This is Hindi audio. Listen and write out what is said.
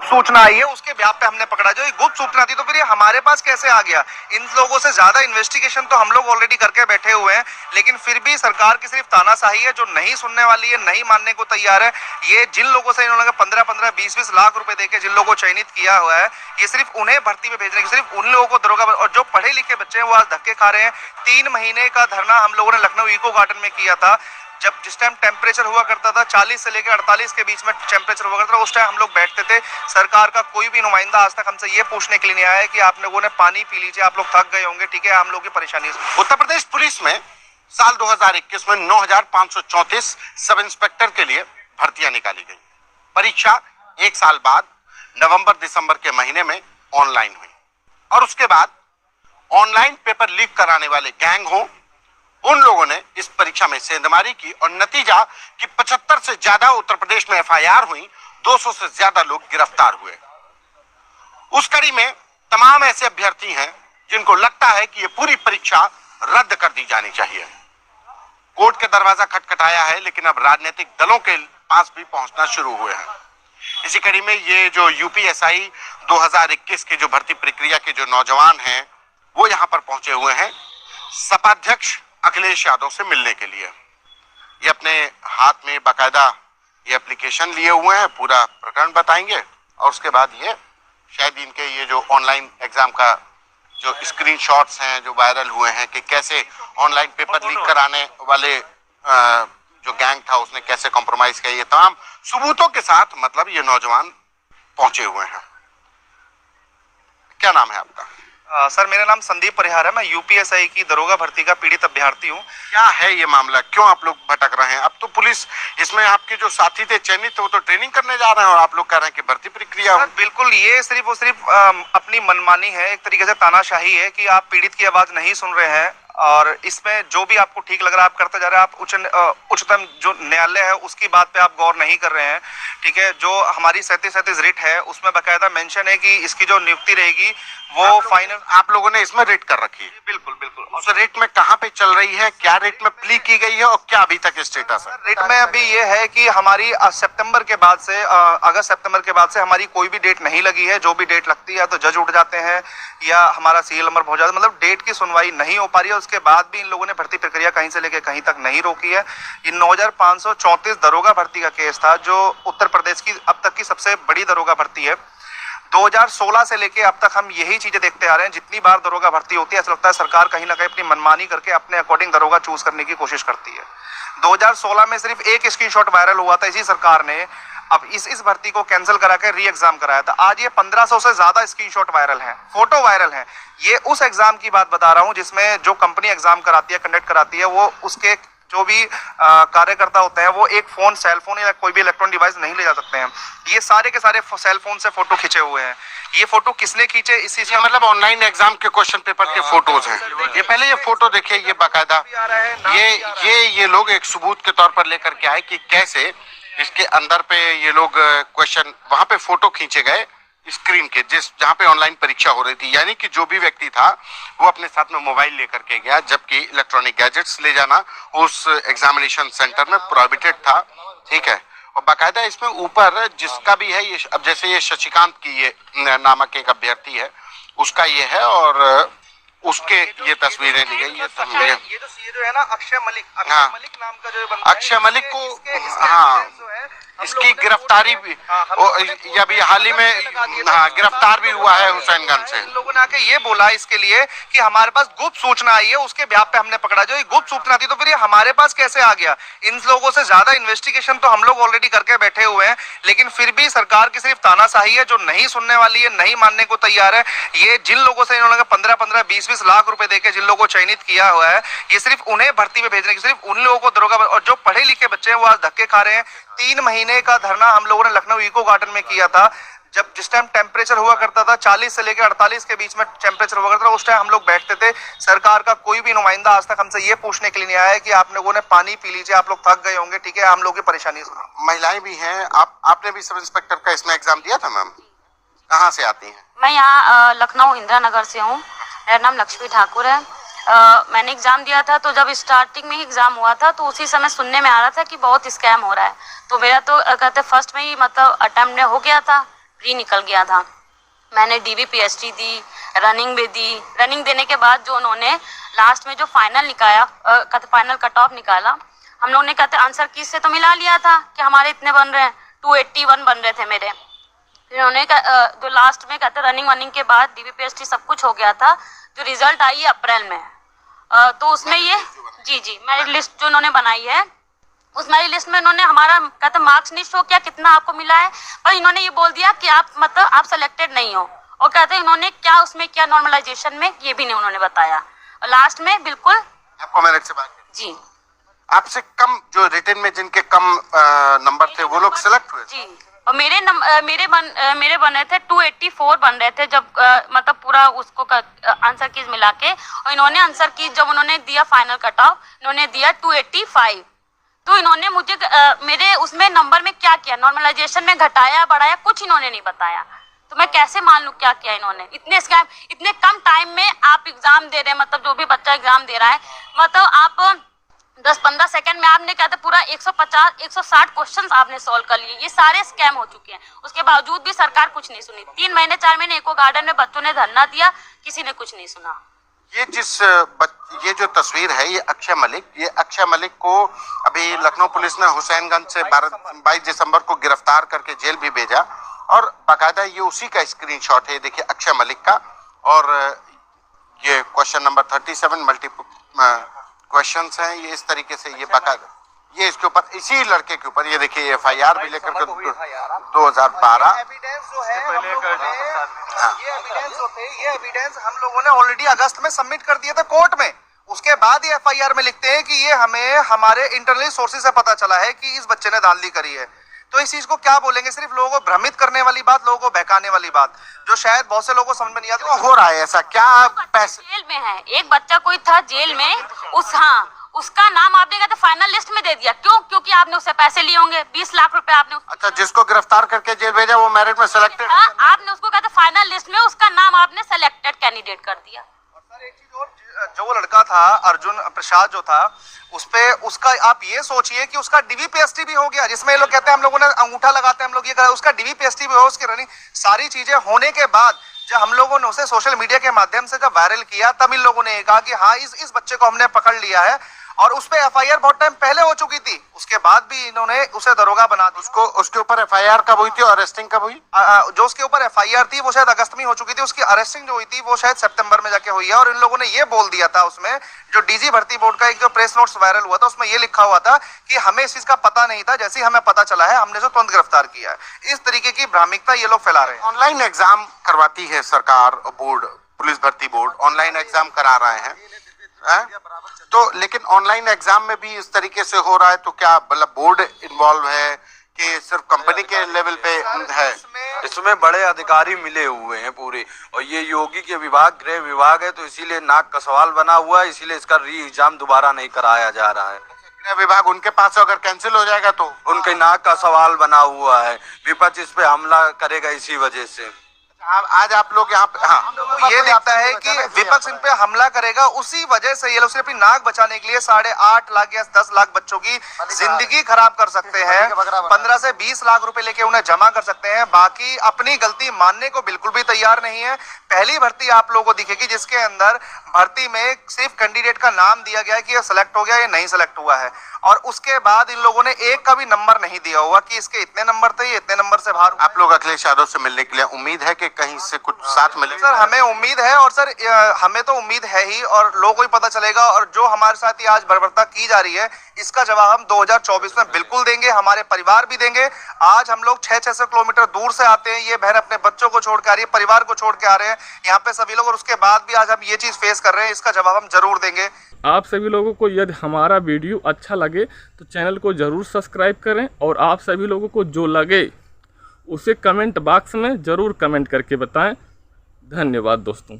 गुप्त सूचना आई है उसके ब्याह पे हमने पकड़ा। जो ये गुप्त सूचना थी तो फिर ये हमारे पास कैसे आ गया? इन लोगों से ज्यादा इन्वेस्टिगेशन तो हम लोग ऑलरेडी करके बैठे हुए हैं, लेकिन फिर भी सरकार की सिर्फ तानाशाही है जो नहीं सुनने वाली है, नहीं मानने को तैयार है। ये जिन लोगों से इन्होंने 15-15, 20-20 लाख रुपए देके जिन लोगों को चयनित किया हुआ है, ये सिर्फ उन्हें भर्ती में भेजने की, सिर्फ उन लोगों को दरोगा, और जो पढ़े लिखे बच्चे हैं वो आज धक्के खा रहे हैं। 3 महीने का धरना हम लोगों ने लखनऊ इको गार्डन में किया था। जब जिस टाइम टेम्परेचर हुआ करता था 40 से लेकर 48 के बीच में टेम्परेचर हुआ करता था, उस टाइम हम लोग बैठते थे। सरकार का कोई भी नुमाइंदा आज तक हमसे ये पूछने के लिए नहीं आया है कि आप लोगों ने पानी पी लीजिए, आप लोग थक गए होंगे, ठीक है, हम लोग की परेशानी। उत्तर प्रदेश पुलिस में साल 2021 में 9,534 सब इंस्पेक्टर के लिए भर्तियां निकाली गई। परीक्षा 1 साल बाद नवंबर-दिसंबर के महीने में ऑनलाइन हुई और उसके बाद ऑनलाइन पेपर लीक कराने वाले गैंग हो, उन लोगों ने इस परीक्षा में सेंधमारी की और नतीजा कि 75 से ज्यादा उत्तर प्रदेश में एफआईआर हुई, 200 से ज्यादा लोग गिरफ्तार हुए। उस कड़ी में तमाम ऐसे अभ्यर्थी हैं जिनको लगता है कि ये पूरी परीक्षा रद्द कर दी जानी चाहिए। कोर्ट के दरवाजा खटखटाया है, लेकिन अब राजनीतिक दलों के पास भी पहुंचना शुरू हुए हैं। इसी कड़ी में ये जो यूपीएसआई 2021 के जो भर्ती प्रक्रिया के जो नौजवान हैं वो यहाँ पर पहुंचे हुए हैं सपा अध्यक्ष अखिलेश यादव से मिलने के लिए। ये अपने हाथ में बाकायदा ये एप्लीकेशन लिए हुए हैं, पूरा प्रकरण बताएंगे और उसके बाद ये शायद इनके ये जो ऑनलाइन एग्जाम का जो स्क्रीनशॉट्स हैं जो वायरल हुए हैं कि कैसे ऑनलाइन पेपर लीक कराने वाले जो गैंग था उसने कैसे कॉम्प्रोमाइज किया, ये तमाम सबूतों के साथ मतलब ये नौजवान पहुंचे हुए हैं। क्या नाम है आपका? सर मेरा नाम संदीप परिहार है, मैं यूपीएसआई की दरोगा भर्ती का पीड़ित अभ्यर्थी हूँ। क्या है ये मामला, क्यों आप लोग भटक रहे हैं? अब तो पुलिस इसमें आपके जो साथी थे चयनित वो तो ट्रेनिंग करने जा रहे हैं और आप लोग कह रहे हैं कि भर्ती प्रक्रिया। बिल्कुल, ये सिर्फ और सिर्फ अपनी मनमानी है, एक तरीके से तानाशाही है कि आप पीड़ित की आवाज नहीं सुन रहे हैं और इसमें जो भी आपको ठीक लग रहा है आप करते जा रहे हैं। आप उच्चतम जो न्यायालय है उसकी बात पे आप गौर नहीं कर रहे हैं, ठीक है। जो हमारी 37 रिट है उसमें बाकायदा मेंशन है कि इसकी जो नियुक्ति रहेगी वो फाइनल। आप लोगों ने इसमें रेट कर रखी है? बिल्कुल बिल्कुल। उस रेट में कहाँ पे चल रही है, क्या रेट में प्ली की गई है और क्या अभी तक स्टेटस है? रेट में अभी ये है कि हमारी सितंबर के बाद से अगस्त सितंबर के बाद से हमारी कोई भी डेट नहीं लगी है। जो भी डेट लगती है तो जज उठ जाते हैं या हमारा सीरियल नंबर पहुंच जाता है, मतलब डेट की सुनवाई नहीं हो पा रही है। उसके बाद भी इन लोगों ने भर्ती प्रक्रिया कहीं से लेकर कहीं तक नहीं रोकी है। ये 9,534 दरोगा भर्ती का केस था जो उत्तर प्रदेश की अब तक की सबसे बड़ी दरोगा भर्ती है। 2016 से लेके अब तक हम यही चीजें देखते आ रहे हैं। जितनी बार दरोगा भर्ती होती है ऐसा लगता है सरकार कहीं ना कहीं अपनी मनमानी करके अपने अकॉर्डिंग दरोगा चूज करने की कोशिश करती है। 2016 में सिर्फ एक स्क्रीनशॉट वायरल हुआ था, इसी सरकार ने अब इस भर्ती को कैंसिल करा के री एग्जाम कराया था। आज ये 1500 से ज्यादा स्क्रीनशॉट वायरल हैं, फोटो वायरल हैं। ये उस एग्जाम की बात बता रहा हूं जिसमें जो कंपनी एग्जाम कराती है, कंडक्ट कराती है, वो उसके जो भी कार्यकर्ता होते हैं वो एक फोन, सेल फोन या कोई भी इलेक्ट्रॉनिक डिवाइस नहीं ले जा सकते हैं। ये सारे के सारे सेल फोन से फोटो खींचे हुए हैं। ये फोटो किसने खींचे? इसी से मतलब ऑनलाइन एग्जाम के क्वेश्चन पेपर के फोटोज हैं। ये पहले ये फोटो देखिए, ये बाकायदा ये लोग एक सबूत के तौर पर लेकर के आए कि कैसे इसके अंदर पे ये लोग क्वेश्चन, वहां पे फोटो खींचे गए स्क्रीन के जहां पे ऑनलाइन परीक्षा हो रही थी। यानी कि जो भी व्यक्ति था वो अपने साथ में मोबाइल लेकर के गया, जबकि इलेक्ट्रॉनिक गैजेट्स ले जाना उस एग्जामिनेशन सेंटर में प्रोहिबिटेड था, ठीक है। और बाकायदा इसमें ऊपर जिसका भी है, ये अब जैसे ये शशिकांत की ये नामक एक अभ्यर्थी है उसका ये है और उसके ये तस्वीरें ली गई। ये जो है ना अक्षय मलिक नाम का जो बंदा, अक्षय मलिक को हाँ इसकी गिरफ्तारी भी अभी हाल ही में गिरफ्तार भी हुआ है हुसैनगंज से। इन लोगों ने आके ये बोला इसके लिए कि हमारे पास गुप्त सूचना आई है उसके ब्याह पे हमने पकड़ा। जो ये गुप्त सूचना थी तो फिर ये हमारे पास कैसे आ गया? इन लोगों से ज्यादा इन्वेस्टिगेशन तो हम लोग ऑलरेडी करके बैठे हुए हैं, लेकिन फिर भी सरकार की सिर्फ तानाशाही है जो नहीं सुनने वाली है, नहीं मानने को तैयार है। ये जिन लोगों से इन्होंने 15-15, 20-20 लाख रुपए देके जिन लोगों को चयनित किया हुआ है, ये सिर्फ उन्हें भर्ती में भेजने की, सिर्फ उन लोगों को दरोगा, और जो पढ़े लिखे बच्चे हैं वो आज धक्के खा रहे हैं। 3 महीने का धरना हम लोगों ने लखनऊ इको गार्डन में किया था। जब जिस टाइम टेम्परेचर हुआ करता था 40 से लेकर 48 के बीच में टेम्परेचर हुआ करता था, उस टाइम हम लोग बैठते थे। सरकार का कोई भी नुमाइंदा आज तक हमसे ये पूछने के लिए नहीं आया है कि आप लोगों ने पानी पी लीजिए, आप लोग थक गए होंगे, ठीक है, हम लोग की परेशानी सुनो। महिलाएं भी हैं, आपने भी सब इंस्पेक्टर का इसमें एग्जाम दिया था मैम? कहाँ से आती हैं? मैं यहाँ लखनऊ इंदिरा नगर से हूँ। मेरा नाम लक्ष्मी ठाकुर है। मैंने एग्जाम दिया था तो जब स्टार्टिंग में ही एग्जाम हुआ था तो उसी समय सुनने में आ रहा था कि बहुत स्कैम हो रहा है। तो मेरा तो कहते फर्स्ट में ही मतलब अटेम्प्ट में हो गया था, प्री निकल गया था। मैंने DVPST दी, रनिंग में दी। रनिंग देने के बाद जो उन्होंने लास्ट में जो फाइनल निकाला, फाइनल कट ऑफ निकाला, हम लोग ने कहते आंसर की से तो मिला लिया था कि हमारे इतने बन रहे हैं, 281 बन रहे थे मेरे। फिर उन्होंने जो लास्ट में कहते रनिंग वनिंग के बाद DVPST सब कुछ हो गया था, जो रिजल्ट आई है अप्रैल में, तो उसमें ये जी मेरिट लिस्ट जो उन्होंने बनाई है, उस मेरिट लिस्ट में उन्होंने हमारा कहते मार्क्स नहीं शो किया कितना आपको मिला है, पर इन्होंने ये बोल दिया कि आप मतलब आप सेलेक्टेड नहीं हो। और कहते हैं इन्होंने क्या उसमें क्या नॉर्मलाइजेशन में, ये भी नहीं उन्होंने बताया। और लास्ट में बिल्कुल आपको मेरिट से बात जी आपसे कम जो रिटन में जिनके कम नंबर थे वो लोग सिलेक्ट हुए जी। और मेरे बने थे 284 बन रहे थे जब मतलब पूरा उसको आंसर कीज मिला के। और इन्होंने आंसर कीज जब उन्होंने दिया फाइनल कट ऑफ, इन्होंने दिया 285। तो इन्होंने मुझे मेरे उसमें नंबर में क्या किया, नॉर्मलाइजेशन में घटाया बढ़ाया, कुछ इन्होंने नहीं बताया। तो मैं कैसे मान लूं क्या किया इन्होंने। इतने स्कैम, इतने कम टाइम में आप एग्जाम दे रहे हैं, मतलब जो भी बच्चा एग्जाम दे रहा है, मतलब आप 10-15 सेकंड में आपने कहते पूरा 150-160 क्वेश्चंस आपने सॉल्व कर लिए। ये सारे स्कैम हो चुके हैं, उसके बावजूद भी सरकार कुछ नहीं सुनी। 3 महीने 4 महीने इको गार्डन में बच्चों ने धरना दिया, किसी ने कुछ नहीं सुना। ये जो तस्वीर है, ये अक्षय मलिक को अभी लखनऊ पुलिस ने हुसैनगंज से 22 दिसंबर को गिरफ्तार करके जेल भी भेजा, और बाकायदा ये उसी का स्क्रीनशॉट है। देखिए अक्षय मलिक का, और ये क्वेश्चन नंबर 37 मल्टीपल क्वेश्चंस हैं, ये इस तरीके से ये बाकायदा ये इसके ऊपर, इसी लड़के के ऊपर ये देखिए FIR भी लेकर के 2012 एविडेंस जो है ये एविडेंस हम लोगों ने ऑलरेडी अगस्त में सबमिट कर दिए थे कोर्ट में। उसके बाद ये FIR में लिखते हैं कि ये हमें हमारे इंटरनल सोर्सेज से पता चला है कि इस बच्चे ने धांधली करी है। तो इस चीज को क्या बोलेंगे, सिर्फ लोगों को भ्रमित करने वाली बात, लोगों को बहकाने वाली बात, जो शायद बहुत से लोगों को समझ में नहीं आता। हो रहा है ऐसा क्या? पैसे जेल में है, एक बच्चा कोई था जेल में, उसका नाम आपने कहते फाइनल लिस्ट में दे दिया। क्यों? क्योंकि आपने उससे पैसे लिए होंगे, 20 लाख रुपए आपने। अच्छा, जिसको गिरफ्तार करके जेल भेजा वो मेरिट में सिलेक्टेड, आपने उसको कहते फाइनल लिस्ट में उसका नाम आपने सेलेक्टेड कैंडिडेट कर दिया। सर एक चीज और, जो लड़का था अर्जुन प्रसाद जो था, उसका आप ये सोचिए कि उसका DVPST भी हो गया, जिसमें ये लोग कहते हैं हम लोगों ने अंगूठा लगाते हैं, हम लोग ये करें, उसका DVPST भी हो, उसकी रनिंग सारी चीजें होने के बाद जब हम लोगों ने उसे सोशल मीडिया के माध्यम से जब वायरल किया, तब इन लोगों ने ये कहा कि हाँ इस बच्चे को हमने पकड़ लिया है। और उस पे FIR बहुत टाइम पहले हो चुकी थी, उसके बाद भी इन्होंने उसे दरोगा बना दिया। उसके ऊपर FIR कब हुई थी और अरेस्टिंग कब हुई? जो उसके ऊपर FIR थी वो शायद अगस्त में हो चुकी थी, उसकी अरेस्टिंग जो हुई थी वो शायद सितंबर में जाके हुई है। और इन लोगों ने ये बोल दिया था उसमें, जो DG भर्ती बोर्ड का एक जो प्रेस नोट्स वायरल हुआ था, उसमें ये लिखा हुआ था कि हमें इस चीज का पता नहीं था, जैसे ही हमें पता चला है हमने जो तुरंत गिरफ्तार किया है। इस तरीके की भ्रामिकता ये लोग फैला रहे हैं। ऑनलाइन एग्जाम करवाती है सरकार, बोर्ड, पुलिस भर्ती बोर्ड ऑनलाइन एग्जाम करा रहे हैं, तो लेकिन ऑनलाइन एग्जाम में भी इस तरीके से हो रहा है, तो क्या मतलब बोर्ड इन्वॉल्व है कि सिर्फ कंपनी के लेवल पे है? इसमें बड़े अधिकारी मिले हुए हैं पूरे, और ये योगी के विभाग, गृह विभाग है, तो इसीलिए नाक का सवाल बना हुआ है, इसीलिए इसका री एग्जाम दोबारा नहीं कराया जा रहा है। गृह विभाग उनके पास अगर कैंसिल हो जाएगा तो उनके नाक का सवाल बना हुआ है, विपक्ष इस पे हमला करेगा इसी वजह से। आज आप लोग यहाँ पे, हाँ, ये दिखता है कि विपक्ष इन पे हमला करेगा, उसी वजह से ये लोग सिर्फ अपनी नाक बचाने के लिए 8.5 लाख या 10 लाख बच्चों की जिंदगी खराब कर सकते हैं, 15 से 20 लाख रुपए लेके उन्हें जमा कर सकते हैं। बाकी अपनी गलती मानने को बिल्कुल भी तैयार नहीं है। पहली भर्ती आप लोगों को दिखेगी जिसके अंदर भर्ती में सिर्फ कैंडिडेट का नाम दिया गया है कि ये सिलेक्ट हो गया या नहीं सिलेक्ट हुआ है, और उसके बाद इन लोगों ने एक का भी नंबर नहीं दिया हुआ कि इसके इतने नंबर थे, ये इतने नंबर से बाहर। आप लोग अखिलेश यादव से मिलने के लिए उम्मीद है कि कहीं से कुछ साथ मिले? सर हमें उम्मीद है, और सर हमें तो उम्मीद है ही, और लोगों को ही पता चलेगा। और जो हमारे साथ ही आज बर्बरता की जा रही है, इसका जवाब हम 2024 में बिल्कुल देंगे, हमारे परिवार भी देंगे। आज हम लोग 600 किलोमीटर दूर से आते हैं, ये बहन अपने बच्चों को छोड़ के आ रही है, परिवार को छोड़ के आ रहे हैं यहाँ पे सभी लोग, और उसके बाद भी आज हम ये चीज फेस कर रहे हैं, इसका जवाब हम जरूर देंगे। आप सभी लोगों को यदि हमारा वीडियो अच्छा लगे तो चैनल को ज़रूर सब्सक्राइब करें, और आप सभी लोगों को जो लगे उसे कमेंट बॉक्स में ज़रूर कमेंट करके बताएं। धन्यवाद दोस्तों।